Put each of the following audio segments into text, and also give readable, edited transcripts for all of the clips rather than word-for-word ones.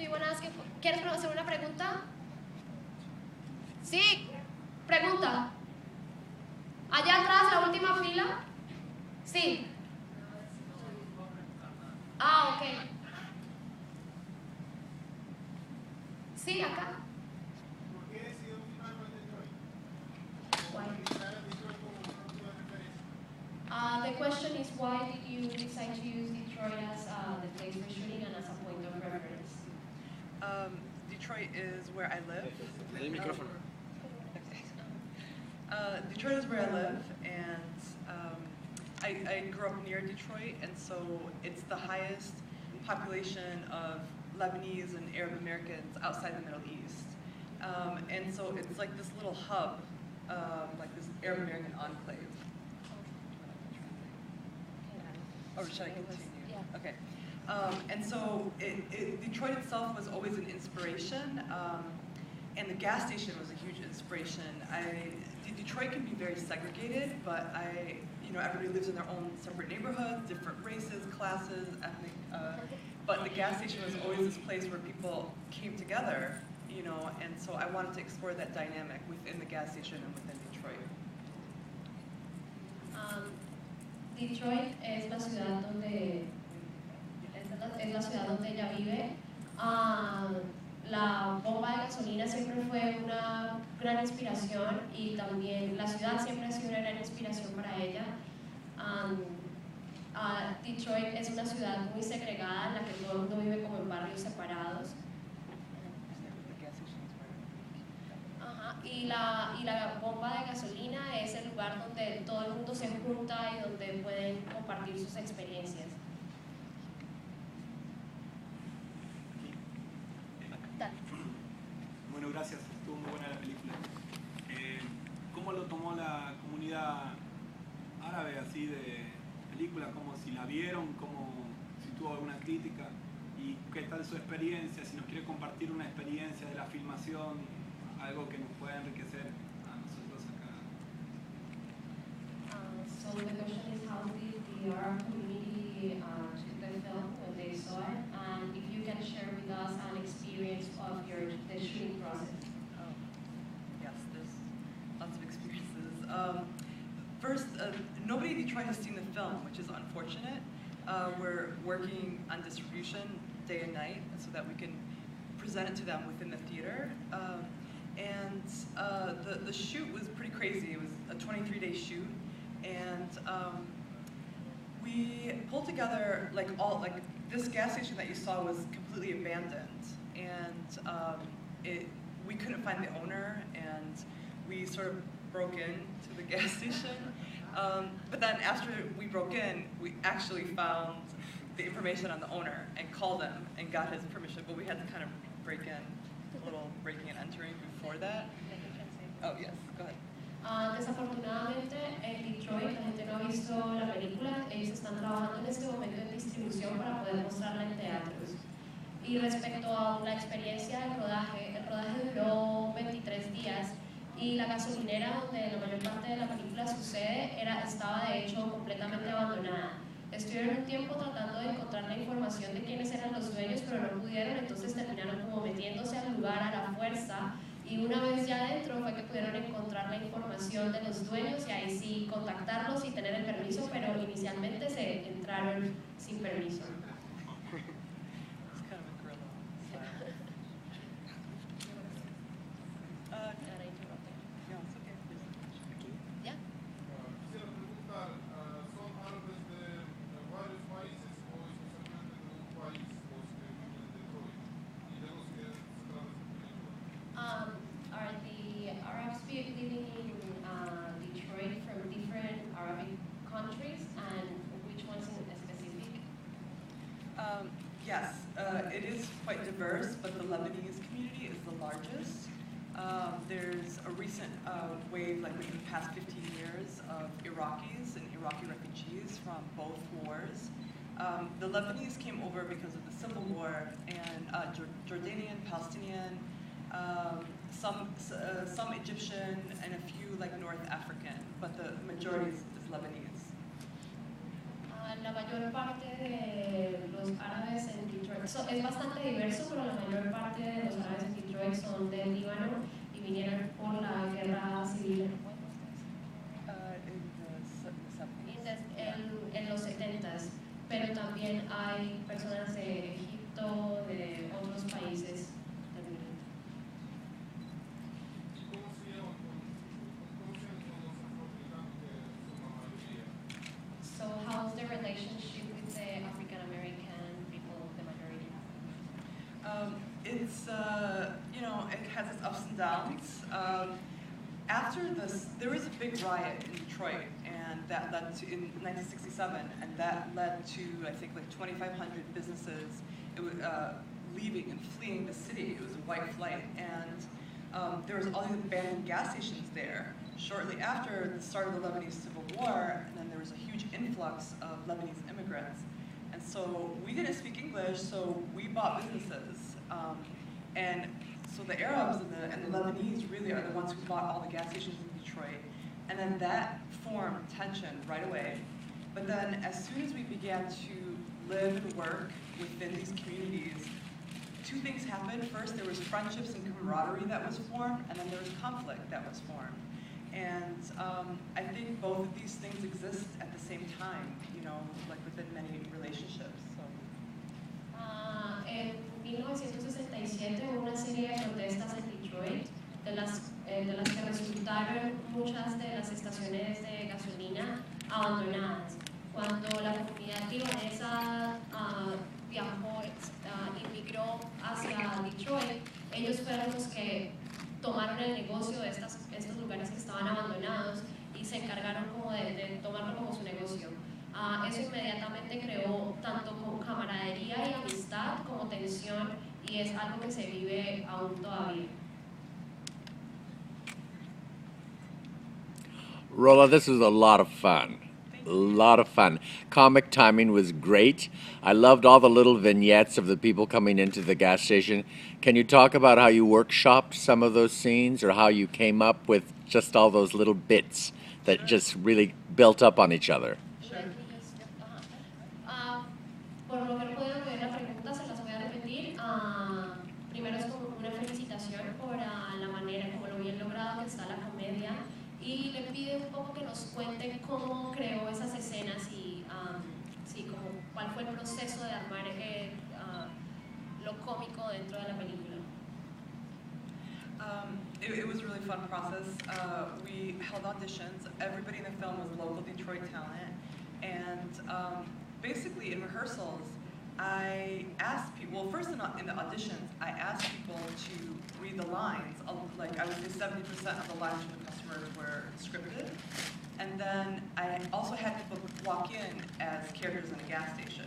you want to ask? ¿Quieres hacer una pregunta? Sí, pregunta. Allá atrás, la última fila. Sí. Ah, ok. Sí, acá. ¿Por qué decidió filmar en Detroit? The question is, why did you decide to use Detroit as the place for shooting and as a point of reference? Detroit is where I live. Detroit is where I live, and I grew up near Detroit, and so it's the highest population of Lebanese and Arab Americans outside the Middle East. And so it's like this little hub, like this Arab American enclave. Or should I continue? Yeah. Okay. And so Detroit itself was always an inspiration, and the gas station was a huge inspiration. Detroit can be very segregated, but everybody lives in their own separate neighborhoods, different races, classes, ethnic. But the gas station was always this place where people came together, and so I wanted to explore that dynamic within the gas station and within Detroit. Detroit es la ciudad donde ella vive. La bomba de gasolina siempre fue una gran inspiración y también la ciudad siempre ha sido una gran inspiración para ella. Detroit es una ciudad muy segregada en la que todo el mundo vive como en barrios separados. Y la bomba de gasolina es el lugar donde todo el mundo se junta y donde pueden compartir sus experiencias. Bueno, gracias. Estuvo muy buena la película. ¿Cómo lo tomó la comunidad árabe así de película? ¿Cómo si la vieron? ¿Cómo si tuvo alguna crítica? ¿Y qué tal su experiencia? Si nos quiere compartir una experiencia de la filmación, algo que nos pueda enriquecer a nosotros acá. So the question is, how did the Arab community took the film when they saw it, and if you can share with us an experience of the shooting process? Yes, there's lots of experiences. First, nobody in Detroit has seen the film, which is unfortunate. We're working on distribution day and night so that we can present it to them within the theater. And the shoot was pretty crazy. It was a 23-day shoot, and we pulled together this gas station that you saw was completely abandoned, and we couldn't find the owner, and we sort of broke into the gas station. But then after we broke in, we actually found the information on the owner and called him and got his permission, but we had to kind of break in. A little breaking and entering before that. Oh, yes, go ahead. Desafortunadamente en Detroit la gente no ha visto la película. Ellos están trabajando en este momento en distribución para poder mostrarla en teatros. Y respecto a la experiencia del rodaje, el rodaje duró 23 días y la gasolinera donde la mayor parte de la película sucede estaba de hecho completamente abandonada. Estuvieron un tiempo tratando de encontrar la información de quiénes eran los dueños, pero no pudieron, entonces terminaron como metiéndose al lugar a la fuerza, y una vez ya adentro fue que pudieron encontrar la información de los dueños y ahí sí contactarlos y tener el permiso, pero inicialmente se entraron sin permiso. Are the Arabs living in Detroit from different Arabic countries, and which ones in specific? Yes, it is quite diverse, but the Lebanese community is the largest. There's a recent wave, like within the past 15 years, of Iraqis and Iraqi refugees from both wars. The Lebanese came over because of the Civil War, and Jordanian, Palestinian, some Egyptian, and a few like North African, but the majority is Lebanese. La mayor parte de los árabes en Detroit es bastante diverso, pero la mayor parte de los árabes en Detroit son del Líbano y vinieron por la guerra civil en los 70s, pero también hay personas de Egipto, de otros países del mundo. So how's the relationship with the African American people, the majority? It's, it has its ups and downs. After this, there was a big riot in Detroit, and that led to, in 1967, and that led to, I think, like 2,500 businesses leaving and fleeing the city. It was a white flight, and there was all these abandoned gas stations there. Shortly after the start of the Lebanese Civil War, and then there was a huge influx of Lebanese immigrants. And so we didn't speak English, so we bought businesses. And so the Arabs and the Lebanese really are the ones who bought all the gas stations in Detroit. And then that formed tension right away. But then as soon as we began to live and work within these communities, two things happened. First, there was friendships and camaraderie that was formed, and then there was conflict that was formed. And I think both of these things exist at the same time, like within many relationships. So. En 1967 hubo una serie de protestas en Detroit, de las que resultaron muchas de las estaciones de gasolina abandonadas. Cuando la comunidad libanesa inmigró hacia Detroit, ellos fueron los que tomaron el negocio de estos lugares que estaban abandonados y se encargaron como de tomarlo como su negocio. Eso inmediatamente creó tanto como camaradería y amistad como tensión, y es algo que se vive aún todavía. Rola, this was a lot of fun. A lot of fun. Comic timing was great. I loved all the little vignettes of the people coming into the gas station. Can you talk about how you workshopped some of those scenes, or how you came up with just all those little bits that just really built up on each other? Por lo que no pudieron ver la pregunta, se las voy a repetir. Primero es como una felicitación por la manera, como lo bien logrado que está la comedia, y le pide un poco que nos cuente cómo creó esas escenas y sí, como cuál fue el proceso de armar lo cómico dentro de la película. It was a really fun process. We held auditions. Everybody in the film was local Detroit talent, and basically in rehearsals, I asked people, well, first in the auditions, I asked people to read the lines. Like I would say 70% of the lines from the customers were scripted. And then I also had people walk in as characters in a gas station.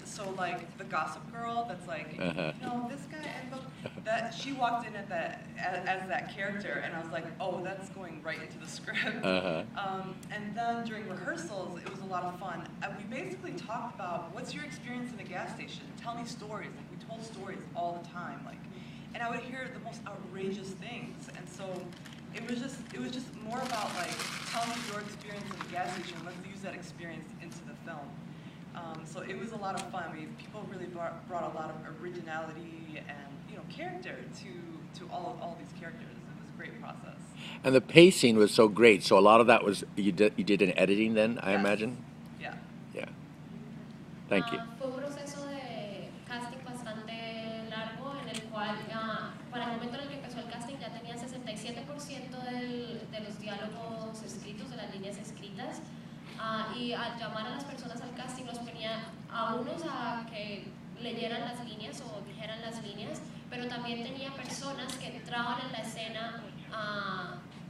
So like the gossip girl that's like, this guy, and that she walked in as that character, and I was like, oh, that's going right into the script. And then during rehearsals, it was a lot of fun. We basically talked about, what's your experience in a gas station? Tell me stories. Like we told stories all the time. And I would hear the most outrageous things. And so it was just more about like, tell me your experience in a gas station. Let's use that experience into the film. So it was a lot of fun. I mean, people really brought a lot of originality and character to all these characters. It was a great process. And the pacing was so great. So a lot of that was you did in editing then, I imagine. Yeah. Yeah. Thank you. Fue un proceso de casting bastante largo en el cual para el momento en el que empezó el casting ya tenía 67% de los diálogos escritos, de las líneas escritas. Y al llamar a las personas al casting los ponía a unos a que leyeran las líneas o dijeran las líneas, pero también tenía personas que entraban en la escena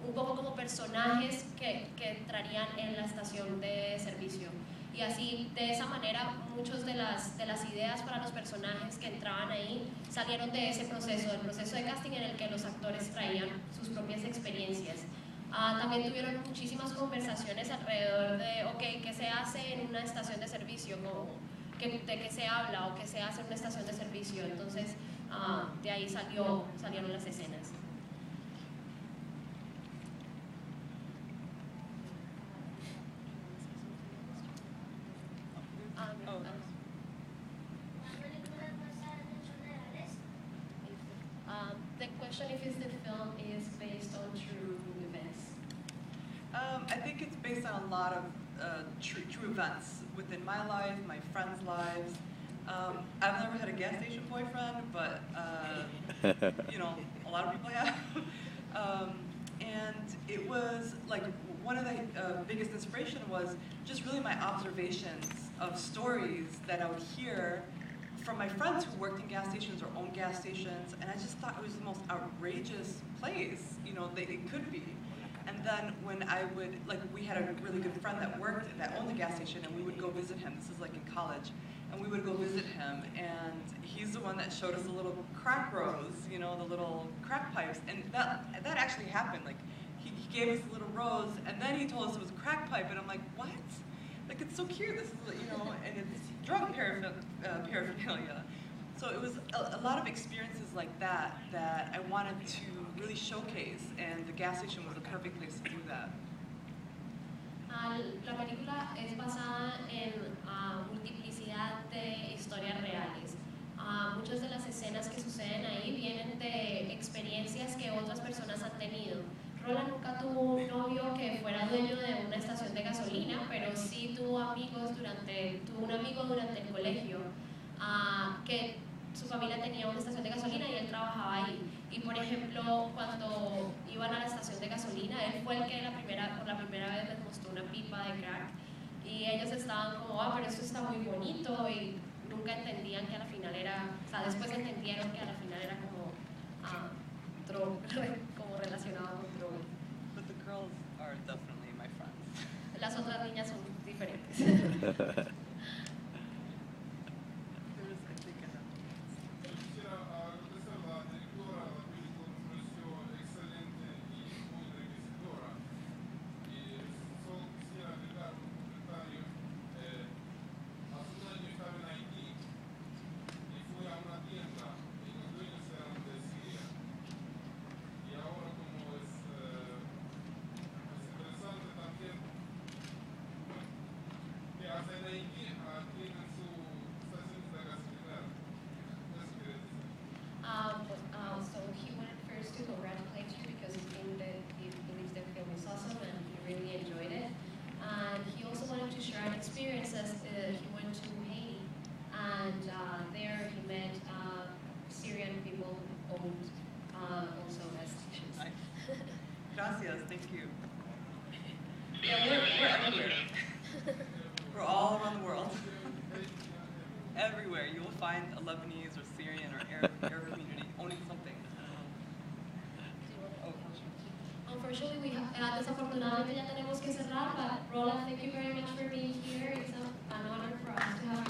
un poco como personajes que entrarían en la estación de servicio. Y así, de esa manera, muchas de las ideas para los personajes que entraban ahí salieron de ese proceso, del proceso de casting en el que los actores traían sus propias experiencias. También tuvieron muchísimas conversaciones alrededor de, ok, ¿qué se hace en una estación de servicio? ¿De qué se habla o qué se hace en una estación de servicio? Entonces, de ahí salieron las escenas. question if the film is based on true events. I think it's based on a lot of true events within my life, my friends' lives. I've never had a gas station boyfriend, but you know, a lot of people have. And it was like one of the biggest inspiration was just really my observations of stories that I would hear from my friends who worked in gas stations or owned gas stations, and I just thought it was the most outrageous place, you know, that it could be. And then when I would, like, we had a really good friend that owned a gas station, and we would go visit him. This is like in college. And we would go visit him, and he's the one that showed us the little crack rows, you know, the little crack pipes. And that actually happened. Like, he gave us the little rows, and then he told us it was a crack pipe, and I'm like, what? Like, it's so cute. This is, you know, and it's drug paraphernalia. So it was a lot of experiences like that I wanted to really showcase, and the gas station was the perfect place to do that. La película es basada en multiplicidad de historias reales. Muchas de las escenas que suceden ahí vienen de experiencias que otras personas han tenido. Rola nunca tuvo un novio que fuera dueño de una estación de gasolina, pero sí tuvo un amigo durante el colegio que su familia tenía una estación de gasolina y él trabajaba ahí. Y por ejemplo, cuando iban a la estación de gasolina, él fue el que por la primera vez les mostró una pipa de crack. Y ellos estaban como, pero eso está muy bonito, y nunca entendían que a la final era, o sea, después entendieron que a la final era como droga, como relacionado con drogas. But the girls are definitely my friends. Las otras niñas son diferentes. Quisiera agradecer a la directora de la película, me pareció excelente y muy enriquecedora. Y solo quisiera agregar un comentario. Hace un año estaba en Haití y fui a una tienda y los dueños eran de Siria. Y ahora como es interesante también que hacen en Haití, tienen su estación de gasolina. Eso quiere decir. So he wanted first to congratulate you because he believes the film is awesome and he really enjoyed it. And he also wanted to share an experience as he went to Haiti, and there he met Syrian people who owned also gas stations. Nice. Gracias, thank you. Yeah, we're everywhere. We're all around the world. Everywhere you will find a Lebanese or Syrian or Arab community owning something. Oh, sure. Unfortunately, desafortunadamente ya tenemos que cerrar, but Rola, thank you very much for being here. It's an honor for us to have you.